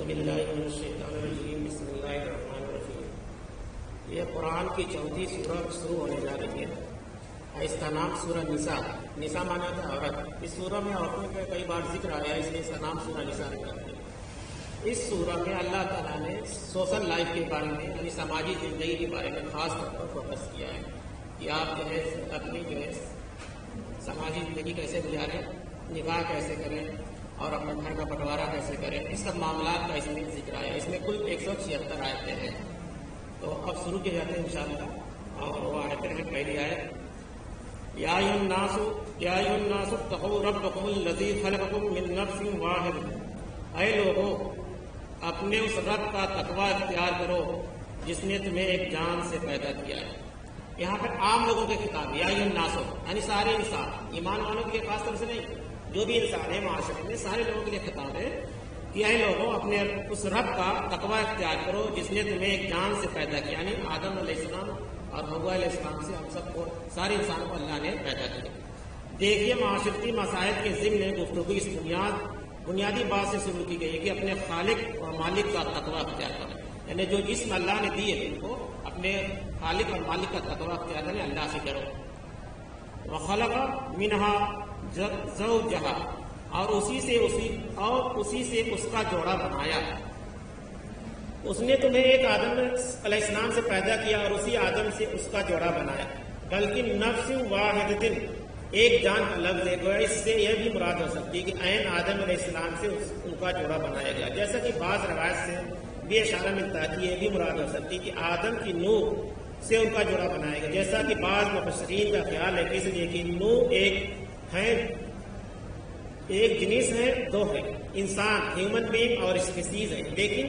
باللہ من الشیطان الرجیم بسم اللہ الرحمن الرحیم۔ یہ قرآن کی 4تھی سورہ شروع ہونے جا رہی ہے۔ اس کا نام سورہ نساء، نساء مانا تھا عورت۔ اس سورہ میں عورتوں کا کئی بار ذکر آیا، اس لیے اس کا نام سورہ نساء رکھا ہے۔ اس سورہ میں اللہ تعالیٰ نے سوشل لائف کے بارے میں یعنی سماجی زندگی کے بارے میں خاص طور پر فوکس کیا ہے کہ آپ جو ہے اپنی سماجی زندگی کیسے گزاریں، نکاح کیسے کریں اور اپنے گھر کا بٹوارا کیسے کریں، اس سب معاملات کا اس میں ذکر آیا۔ اس میں کل 176 آیتیں ہیں۔ تو اب شروع کیے جاتے ہیں انشاءاللہ، اور وہ آیتیں ہیں۔ پہلی آیت، یا ایھا الناس اتقوا ربکم الذی خلقکم من نفس واحد، اے لوگوں اپنے اس رب کا تقوی اختیار کرو جس نے تمہیں ایک جان سے پیدا کیا ہے۔ یہاں پر عام لوگوں کے خطاب، یا ایھا الناس یعنی سارے انسان، ایمان والوں کے لیے خاص طور سے نہیں، جو بھی انسان ہے معاشرے میں سارے لوگوں کے لیے خطاب ہے کہ اے لوگوں اپنے اس رب کا تقوی اختیار کرو جس نے تمہیں ایک جان سے پیدا کیا، یعنی آدم علیہ السلام اور حوا علیہ السلام سے ہم سب کو، سارے انسانوں کو اللہ نے پیدا کیا۔ دیکھیے معاشرتی مسائل کے ضمن گفتگو اس بنیادی بات سے شروع کی گئی ہے کہ اپنے خالق اور مالک کا تقوی اختیار کریں، یعنی جو جسم اللہ نے دیے ان کو اپنے خالق اور مالک کا تقوی اختیار کریں، اللہ سے ڈرو۔ وخلق منها زوجها، اور اسی سے اس کا جوڑا بنایا۔ اس نے تمہیں ایک آدم علیہ السلام سے پیدا کیا اور اسی آدم سے اس کا جوڑا بنایا۔ بلکہ نفس واحد، ایک جان کا لفظ ہے، گویا اس سے یہ بھی مراد ہو سکتی ہے کہ عین آدم علیہ السلام سے ان کا جوڑا بنایا گیا، جیسا کہ بعض روایت سے بھی اشارہ ملتا ہے کہ یہ بھی مراد ہو سکتی ہے کہ آدم کی نوح سے ان کا جوڑا بنایا گیا، جیسا کہ بعض مفسرین کا خیال ہے کہ اس لیے کہ نوح ایک جنس ہے، دو ہے، انسان ہیومن بینگ اور اسپیسیز ہے، لیکن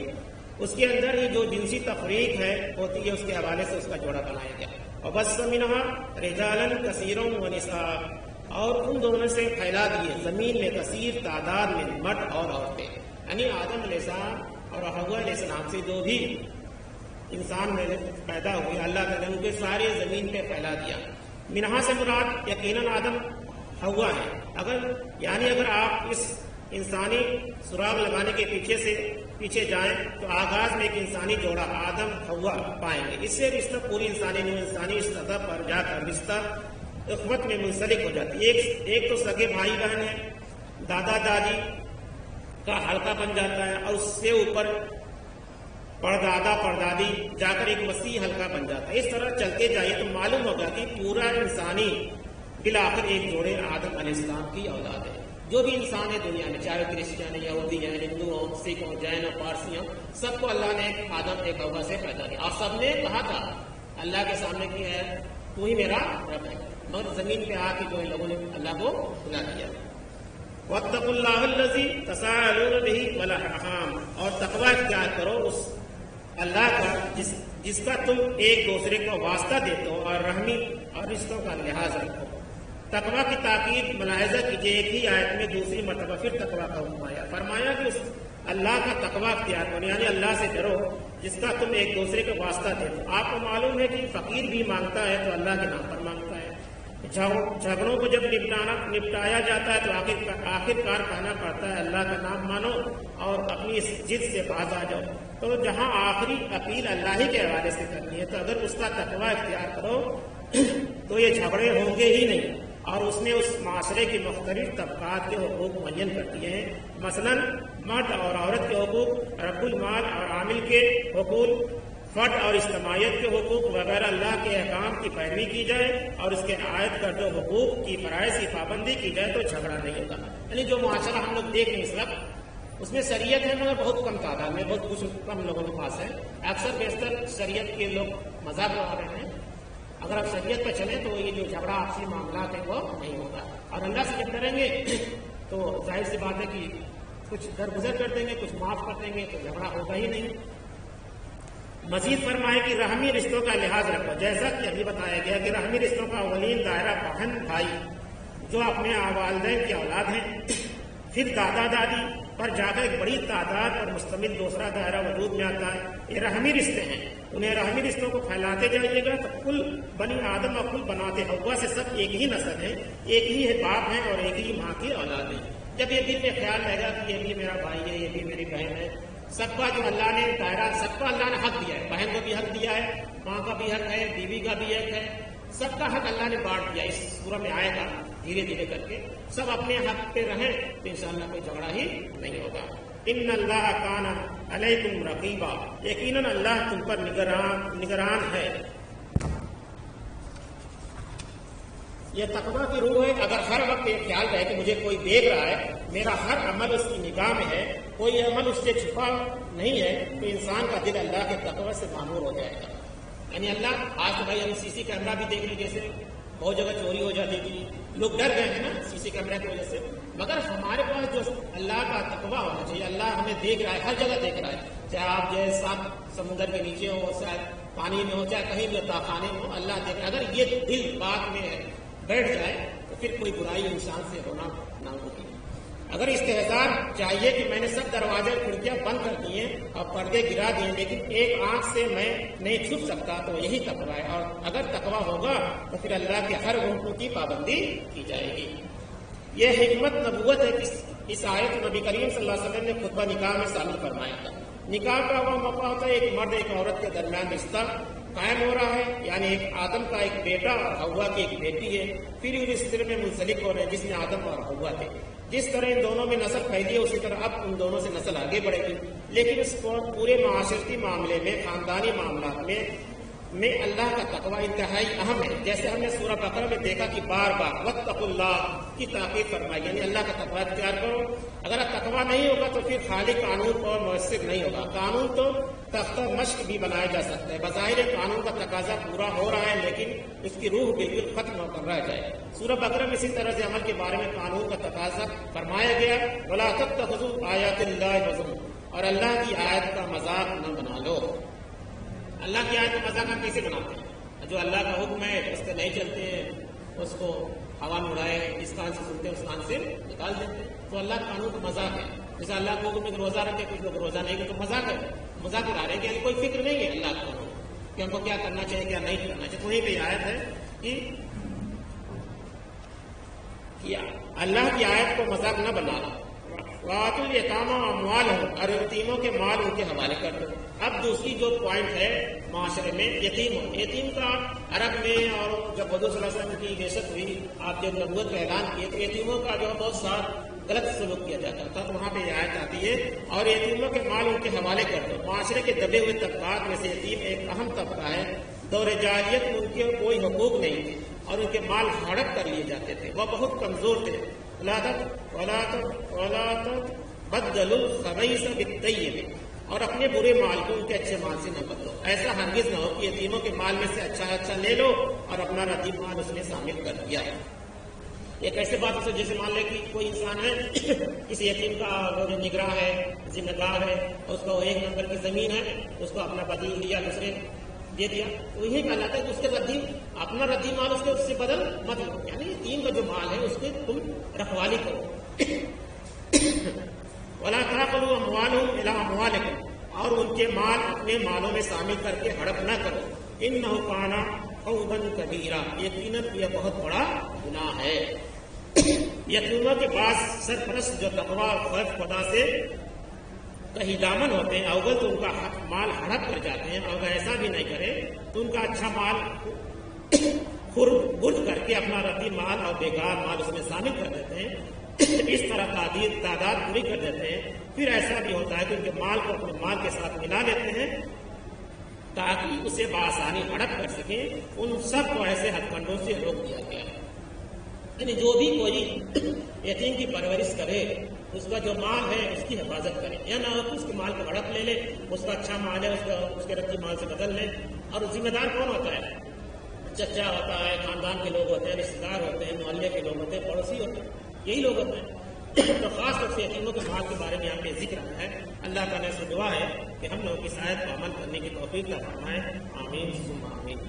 اس کے اندر ہی جو جنسی تفریق ہے ہوتی ہے اس کے حوالے سے اس کا جوڑا بنایا گیا۔ وَبَثَّ مِنْهَا رِجَالًا كَثِيرًا وَنِسَاءً، اور ان دونوں سے پھیلا دیے زمین میں کثیر تعداد میں مرد اور عورتیں، یعنی آدم علیہ السلام اور حوا علیہ السلام سے جو بھی انسان میں پیدا ہوئے اللہ تعالیٰ نے ان کے سارے زمین پہ پھیلا دیا۔ منہا سے مراد یقیناً آدم حوا ہے۔ اگر آپ اس انسانی سراغ لگانے کے پیچھے جائیں تو آغاز میں ایک انسانی جوڑا آدم حوا پائیں گے، اس سے رشتہ پوری انسانی سطح پر جا کر رشتہ اخوت میں منسلک ہو جاتی ہے۔ ایک تو سگے بھائی بہن ہے، دادا دادی کا حلقہ بن جاتا ہے، اور اس سے اوپر پردادا پردادی جا کر ایک وسیع حلقہ بن جاتا ہے۔ اس طرح چلتے جائیے تو معلوم ہوگا کہ پورا انسانی بالآخر ایک جوڑے آدم علیہ السلام کی اولاد ہے۔ جو بھی انسان ہے دنیا میں، چاہے کرسچن یہودی ہیں، ہندو ہوں، سکھ ہوں، جین ہوں، پارسی ہوں، سب کو اللہ نے آدم ایک حوا سے پیدا کیا، اور سب نے کہا تھا اللہ کے سامنے کہ ہے تو ہی میرا رب ہے، اور زمین پہ آ کے جو لوگوں نے اللہ کو بلا دیا۔ واتقوا اللہ الذی تساءلون بہ والارحام، اور تقوی اختیار کرو اس اللہ کا جس کا تم ایک دوسرے کو واسطہ دیتے ہو اور رحمی اور رشتوں کا لحاظ رکھو۔ تقوی کی تاکید ملاحظہ کیجیے، ایک ہی آیت میں دوسری مرتبہ پھر تقوی کا حکم آیا، فرمایا کہ اس اللہ کا تقوی اختیار کرو، یعنی اللہ سے ڈرو جس کا تم ایک دوسرے کو واسطہ دیتے ہو۔ آپ کو معلوم ہے کہ فقیر بھی مانگتا ہے تو اللہ کے نام پر مانگتا ہے، جھگڑوں کو جب نپٹایا جاتا ہے تو آخر کار کہنا پڑتا ہے اللہ کا نام مانو اور اپنی اس ضد سے باز آ جاؤ۔ تو جہاں آخری اپیل اللہ ہی کے حوالے سے کرنی ہے، تو اگر اس کا تقوی اختیار کرو تو یہ جھگڑے ہوں گے ہی نہیں، اور اس نے اس معاشرے کے مختلف طبقات کے حقوق معین کر دیے ہیں، مثلا مرد اور عورت کے حقوق، رب المال اور عامل کے حقوق، فرد اور اجتماعیت کے حقوق وغیرہ۔ اللہ کے احکام کی پیروی کی جائے اور اس کے عائد کردہ حقوق کی فرائض کی پابندی کی جائے تو جھگڑا نہیں ہوگا۔ یعنی جو معاشرہ ہم لوگ دیکھ رہے ہیں اس وقت، اس میں شریعت ہے مگر بہت کم تعداد میں، بہت کچھ کم لوگوں کے پاس ہے۔ اکثر بیشتر شریعت کے لوگ مذہب لگا رہے ہیں، اگر آپ شریعت پہ چلیں تو یہ جو جھگڑا آپسی معاملات ہیں وہ نہیں ہوگا، اور اللہ سے جب ڈریں گے تو ظاہر سی بات ہے کہ کچھ درگزر کر دیں گے، کچھ معاف کر دیں گے تو جھگڑا ہوگا ہی نہیں۔ مزید فرمائے کہ رحمی رشتوں کا لحاظ رکھو، جیسا کہ ابھی بتایا گیا کہ رحمی رشتوں کا اولین دائرہ بہن بھائی جو اپنے والدین کی اولاد ہیں، پھر دادا دادی پر جا کر ایک بڑی تعداد پر مشتمل دوسرا دائرہ وجود میں آتا ہے۔ یہ رحمی رشتے ہیں، انہیں رحمی رشتوں کو پھیلاتے جائیے گا تو کل بنی آدم اور کل بناتے حوا سے سب ایک ہی نسل ہے، ایک ہی باپ ہیں اور ایک ہی ماں کی اولاد ہے۔ جب یہ دل میں خیال رہے گا کہ یہ بھی میرا بھائی ہے، یہ بھی میری بہن ہے، سب کا جو اللہ نے دائرہ، سب کا اللہ نے حق دیا ہے، بہن کو بھی حق دیا ہے، ماں کا بھی حق ہے، بیوی کا بھی حق ہے، سب کا حق اللہ نے بانٹ دیا. اس سورہ میں آئے گا دھیرے دھیرے کر کے سب اپنے حق پہ رہیں تو انشاءاللہ کوئی جھگڑا ہی نہیں ہوگا. ان اللہ کان علیکم رقیبا، یقیناً اللہ تم پر نگران ہے. یہ تقویٰ کی روح ہے. اگر ہر وقت یہ خیال رہے کہ مجھے کوئی دیکھ رہا ہے، میرا ہر عمل اس کی نگاہ میں ہے، کوئی عمل اس سے چھپا نہیں ہے، تو انسان کا دل اللہ کے تقویٰ سے معمور ہو جائے گا. یعنی اللہ، آج تو بھائی ہم سی سی کیمرہ بھی دیکھ لیں، جیسے بہت جگہ چوری ہو جاتی تھی، لوگ ڈر گئے ہیں نا سی سی کیمرہ کی وجہ سے. مگر ہمارے پاس جو اللہ کا تقویٰ ہونا چاہیے، اللہ ہمیں دیکھ رہا ہے، ہر جگہ دیکھ رہا ہے، چاہے آپ جو ہے ساتھ سمندر کے نیچے ہو، شاید پانی میں ہو، چاہے کہیں بھی تاخانے میں ہو، اللہ دیکھ رہا ہے. اگر یہ دل بات میں بیٹھ جائے تو پھر کوئی برائی انسان سے ہونا نہ ہوگی. اگر استحضار چاہیے کہ میں نے سب دروازے اور کھڑکیاں بند کر دیے اور پردے گرا دیے، لیکن ایک آنکھ سے میں نہیں چھپ سکتا، تو یہی تقویٰ ہے. اور اگر تقویٰ ہوگا تو پھر اللہ کے ہر حکم کی پابندی کی جائے گی. یہ حکمت نبوت ہے کہ اس آیت نبی کریم صلی اللہ علیہ وسلم نے خطبہ نکاح میں شامل فرمایا تھا. نکاح کا وہ موقع ہوتا ہے ایک مرد ایک عورت کے درمیان رشتہ قائم ہو رہا ہے، یعنی ایک آدم کا ایک بیٹا اور حوا کی ایک بیٹی ہے، پھر اس رشتے میں منسلک ہو رہے ہیں جس میں آدم اور حوا تھے. جس طرح ان دونوں میں نسل پھیلی ہے، اسی طرح اب ان دونوں سے نسل آگے بڑھے گی. لیکن اس پورے معاشرتی معاملے میں، خاندانی معاملات میں اللہ کا تقویٰ انتہائی اہم ہے. جیسے ہم نے سورہ بقرہ میں دیکھا کہ بار بار واتقوا اللہ کی تاکید فرمائی، یعنی اللہ کا تقویٰ اختیار کرو. اگر تقویٰ نہیں ہوگا تو پھر خالی قانون پر مؤثر نہیں ہوگا. قانون تو تختہ مشق بھی بنایا جا سکتا ہے. بظاہر قانون کا تقاضا پورا ہو رہا ہے، لیکن اس کی روح بالکل ختم ہو کر رہ جائے. سورہ بقرہ میں اسی طرح سے عمل کے بارے میں قانون کا تقاضا فرمایا گیا، وَلَا تَتَّخِذُوا آیَاتِ اللَّهِ هُزُوًا، اور اللہ کی آیت کا مذاق نہ بنا لو. اللہ کی آیت کا مذاق ہم کیسے بناتے ہیں؟ جو اللہ کا حکم ہے اس پہ نہیں چلتے ہیں، اس کو ہوا میں اڑائے، اس کان سے سنتے ہیں اس کان سے نکال دیتے ہیں. تو اللہ کا قانون کا مذاق ہے. جیسے اللہ کو حکم روزہ رکھے، کچھ لوگ روزہ نہیں کرتے، تو مذاق ہے، مذاق اڑا رہے ہیں کہ کوئی فکر نہیں ہے اللہ کا کہ ہم کو کیا کرنا چاہیے کیا نہیں کرنا چاہیے. تو وہیں پہ آیت ہے کہ اللہ کی آیت کو مذاق نہ بنانا. وآتوا الیتامی اموالہم، اور یتیموں کے مال ان کے حوالے کر دو. اب دوسری جو پوائنٹ ہے معاشرے میں یتیم کا عرب میں، اور جب حضور صلی اللہ علیہ وسلم کی بعثت ہوئی، آپ جب نبوت کا اعلان کیے، تو یتیموں کا جو بہت سا غلط سلوک کیا جاتا تھا. تو وہاں پہ یہ آیت آتی ہے اور یتیموں کے مال ان کے حوالے کر دو. معاشرے کے دبے ہوئے طبقات میں سے یتیم ایک اہم طبقہ ہے. دور جاہلیت میں ان کے کوئی حقوق نہیں تھے اور ان کے مال ہڑپ کر لیے جاتے تھے. وہ بہت کمزور تھے. بدلوا الخبیث بالطیب، اور اپنے برے مال کو ان کے اچھے مال سے نہ بدلو. ایسا ہرگز نہ ہو کہ یتیموں کے مال میں سے اچھا لے لو اور اپنا ردیف مال اس میں شامل کر دیا. ایک ایسے بات ہے جیسے مان لے کہ کوئی انسان ہے، کسی یتیم کا وہ جو نگراں ہے، ذمہ دار ہے، اس کو 1 نمبر کی زمین ہے، اس کو اپنا بدیل دیا، دوسرے دے دیا. تو یہی کہا جاتا ہے کہ اس کے اپنا ردی مال اس سے بدل مت لو. یعنی یتیم کا جو مال ہے اس کی تم رکھوالی کرو. وَلَا تَأْكُلُوا أَمْوَالَهُمْ إِلَىٰ أَمْوَالِكُمْ، اور ان کے مال اپنے مالوں میں شامل کر کے ہڑپ نہ کرو. إِنَّهُ كَانَ حُوبًا كَبِيرًا، یقیناً یہ بہت بڑا گناہ ہے. یتیموں کے بعض سرپرست جو تقویٰ اور خوف خدا سے کہیں دامن ہوتے ہیں، اول تو ان کا مال ہڑپ کر جاتے ہیں، اور اگر ایسا بھی نہیں کرے تو ان کا اچھا مال خرد کر کے اپنا ردی مال اور بیکار مال اس میں شامل کر دیتے ہیں. اس طرح تعداد پوری کر دیتے ہیں. پھر ایسا بھی ہوتا ہے کہ ان کے مال کو اپنے مال کے ساتھ ملا لیتے ہیں تاکہ اسے بآسانی ہڑپ کر سکیں. ان سب کو ایسے ہتھ کنڈوں سے روک دیا گیا ہے. یعنی جو بھی کوئی یتیم کی پرورش کرے، اس کا جو مال ہے اس کی حفاظت کرے. یا نہ ہو کہ اس کے مال کو ہڑپ لے لے، اس کا اچھا مال ہے اس کے رتی مال سے بدل لے. اور ذمہ دار کون ہوتا ہے؟ چچا ہوتا ہے، خاندان کے لوگ ہوتے ہیں، رشتے دار ہوتے ہیں، محلے کے لوگ ہوتے ہیں، پڑوسی ہوتے ہیں، یہی لوگ ہوتے ہیں. تو خاص طور سے یتیموں کے مال کے بارے میں یہاں پہ ذکر ہے. اللہ تعالیٰ سے دعا ہے کہ ہم لوگ اس آیت کو عمل کرنے کی توفیق عطا فرمائے. آمین ثم آمین.